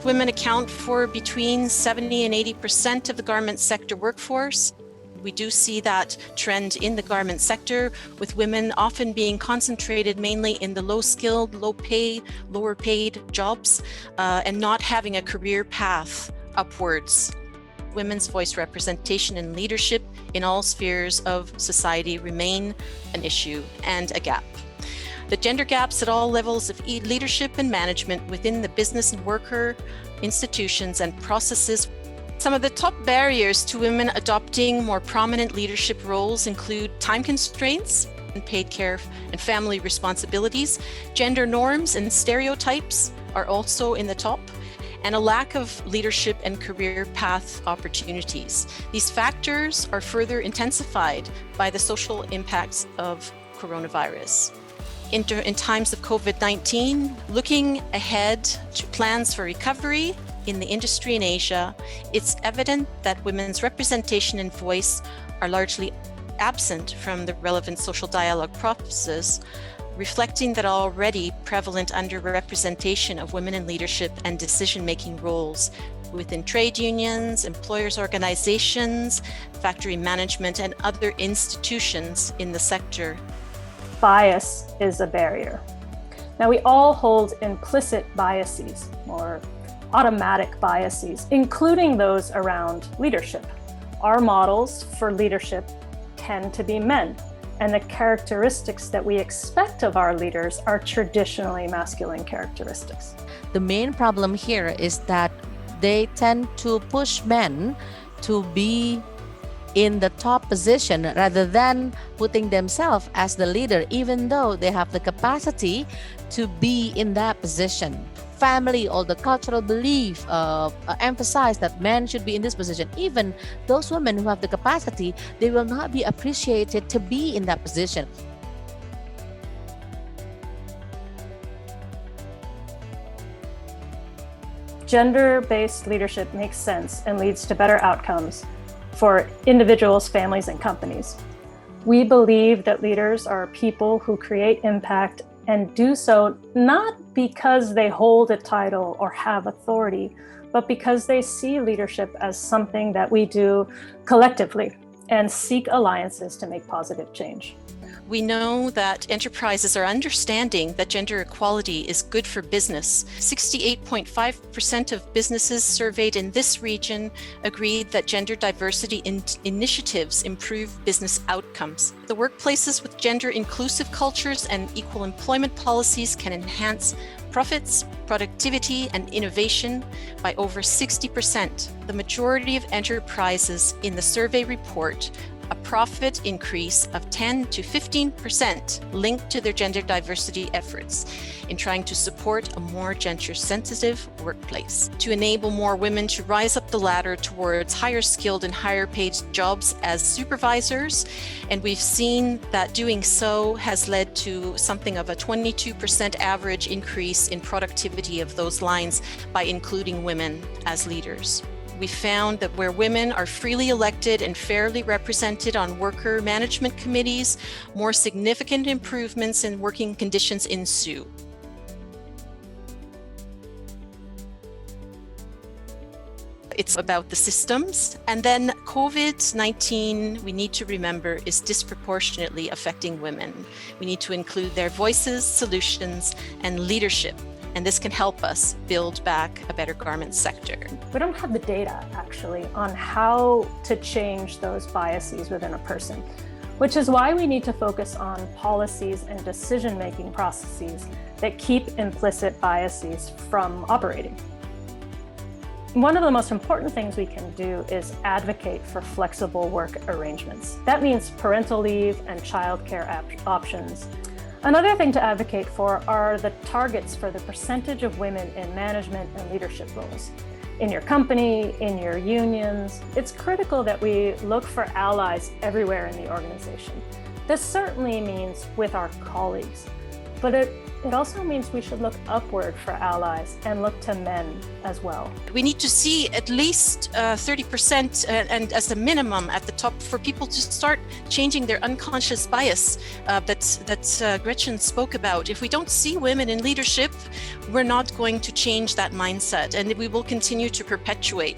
Women account for between 70 and 80% of the garment sector workforce. We do see that trend in the garment sector, with women often being concentrated mainly in the low-skilled, lower paid jobs, and not having a career path upwards. Women's voice representation and leadership in all spheres of society remain an issue and a gap. The gender gaps at all levels of leadership and management within the business and worker institutions and processes. Some of the top barriers to women adopting more prominent leadership roles include time constraints, unpaid care and family responsibilities. Gender norms and stereotypes are also in the top, and a lack of leadership and career path opportunities. These factors are further intensified by the social impacts of coronavirus. In times of COVID-19, looking ahead to plans for recovery in the industry in Asia, it's evident that women's representation and voice are largely absent from the relevant social dialogue processes, reflecting that already prevalent underrepresentation of women in leadership and decision-making roles within trade unions, employers' organizations, factory management, and other institutions in the sector. Bias is a barrier. Now, we all hold implicit biases or automatic biases, including those around leadership. Our models for leadership tend to be men, and the characteristics that we expect of our leaders are traditionally masculine characteristics. The main problem here is that they tend to push men to be in the top position rather than putting themselves as the leader, even though they have the capacity to be in that position. Family or the cultural belief emphasize that men should be in this position. Even those women who have the capacity, they will not be appreciated to be in that position. Gender-based leadership makes sense and leads to better outcomes for individuals, families, and companies. We believe that leaders are people who create impact and do so not because they hold a title or have authority, but because they see leadership as something that we do collectively and seek alliances to make positive change. We know that enterprises are understanding that gender equality is good for business. 68.5% of businesses surveyed in this region agreed that gender diversity initiatives improve business outcomes. The workplaces with gender-inclusive cultures and equal employment policies can enhance profits, productivity, and innovation by over 60%. The majority of enterprises in the survey report a profit increase of 10 to 15% linked to their gender diversity efforts in trying to support a more gender-sensitive workplace. To enable more women to rise up the ladder towards higher skilled and higher paid jobs as supervisors, and we've seen that doing so has led to something of a 22% average increase in productivity of those lines by including women as leaders. We found that where women are freely elected and fairly represented on worker management committees, more significant improvements in working conditions ensue. It's about the systems. And then COVID-19, we need to remember, is disproportionately affecting women. We need to include their voices, solutions, and leadership. And this can help us build back a better garment sector. We don't have the data, actually, on how to change those biases within a person, which is why we need to focus on policies and decision-making processes that keep implicit biases from operating. One of the most important things we can do is advocate for flexible work arrangements. That means parental leave and childcare options. Another thing to advocate for are the targets for the percentage of women in management and leadership roles. In your company, in your unions, it's critical that we look for allies everywhere in the organization. This certainly means with our colleagues, but it also means we should look upward for allies and look to men as well. We need to see at least 30% and as a minimum at the top for people to start changing their unconscious bias that Gretchen spoke about. If we don't see women in leadership, we're not going to change that mindset, and we will continue to perpetuate